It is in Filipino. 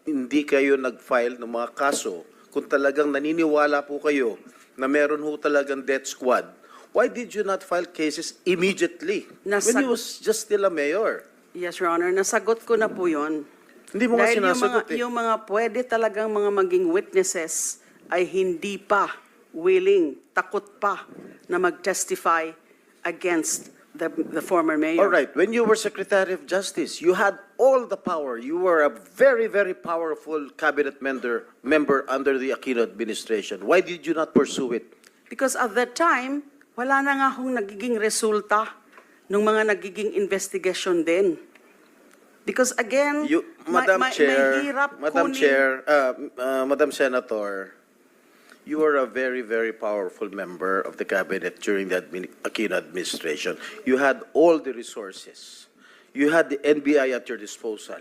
hindi kayo nag-file ng mga kaso kung talagang naniniwala po kayo na meron ho talagang death squad? Why did you not file cases immediately when he was just still a mayor? Yes, Your Honor. Nasagot ko na po yun. Hindi mo nga Dahil sinasagot yung mga pwede talagang mga maging witnesses ay hindi pa willing, takot pa na mag-testify against the former mayor. All right, when you were Secretary of Justice, you had all the power. You were a very, very powerful cabinet member under the Aquino administration. Why did you not pursue it? Because at that time, wala na nga akong nagiging resulta ng mga nagiging investigation din. Because again, Madam Chair, mahirap Madam kunin. Chair, Madam Senator, you were a very, very powerful member of the cabinet during the Aquino administration. You had all the resources. You had the NBI at your disposal.